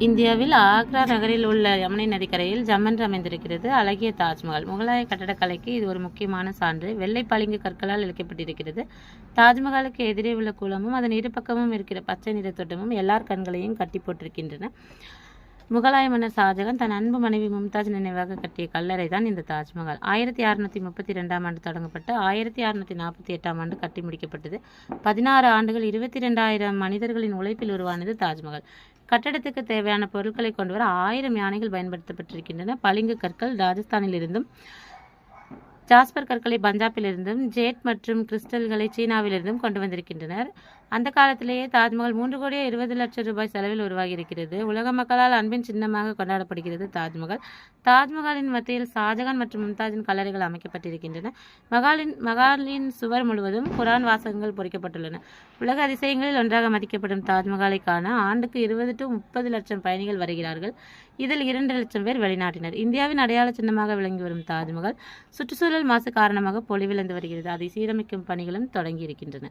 இந்தியாவில் ஆக்ரா நகரில் உள்ள யமுனை நதிக்கரையில் ஜம்மென்று அமைந்திருக்கிறது அழகிய தாஜ்மஹால். முகலாய கட்டடக்கலைக்கு இது ஒரு முக்கியமான சான்று. வெள்ளை பளிங்கு கற்களால் இழைக்கப்பட்டிருக்கிறது. தாஜ்மஹாலுக்கு எதிரே உள்ள குளமும் அதன் இரு பக்கமும் இருக்கிற பச்சை நிற தோட்டமும் எல்லார் கண்களையும் கட்டி போட்டிருக்கின்றன. முகலாய மன்னர் ஷாஜகான் தன் அன்பு மனைவி மும்தாஜ் நினைவாக கட்டிய கல்லறை தான் இந்த தாஜ்மஹால். 1632ஆம் ஆண்டு தொடங்கப்பட்டு 1648ஆம் ஆண்டு கட்டி முடிக்கப்பட்டது. 16 ஆண்டுகள் 22,000 மனிதர்களின் உழைப்பில் உருவானது தாஜ்மஹால். கட்டடத்துக்கு தேவையான பொருட்களை கொண்டு வர 1000 யானைகள் பயன்படுத்தப்பட்டிருக்கின்றன. பளிங்கு கற்கள் ராஜஸ்தானில் இருந்தும், ஜாஸ்பர் கற்களை பஞ்சாபிலிருந்தும், ஜேட் மற்றும் கிறிஸ்டல்களை சீனாவிலிருந்தும் கொண்டு வந்திருக்கின்றனர். அந்த காலத்திலேயே தாஜ்மஹால் 3,20,00,000 ரூபாய் செலவில் உருவாகி இருக்கிறது. உலக மக்களால் அன்பின் சின்னமாக கொண்டாடப்படுகிறது தாஜ்மஹால். தாஜ்மஹாலின் மத்தியில் ஷாஜகான் மற்றும் மும்தாஜின் கல்லறைகள் அமைக்கப்பட்டிருக்கின்றன. மகாலின் சுவர் முழுவதும் குரான் வாசகங்கள் பொறிக்கப்பட்டுள்ளன. உலக அதிசயங்களில் ஒன்றாக மதிக்கப்படும் தாஜ்மஹாலை காண ஆண்டுக்கு 20 to 30 லட்சம் பயணிகள் வருகிறார்கள். இதில் 2 லட்சம் பேர் வெளிநாட்டினர். இந்தியாவின் அடையாள சின்னமாக விளங்கி வரும் தாஜ்மஹால் சுற்றுச்சூழல் மாசு காரணமாக பொலிவிழந்து வருகிறது. அதை சீரமைக்கும் பணிகளும் தொடங்கி இருக்கின்றன.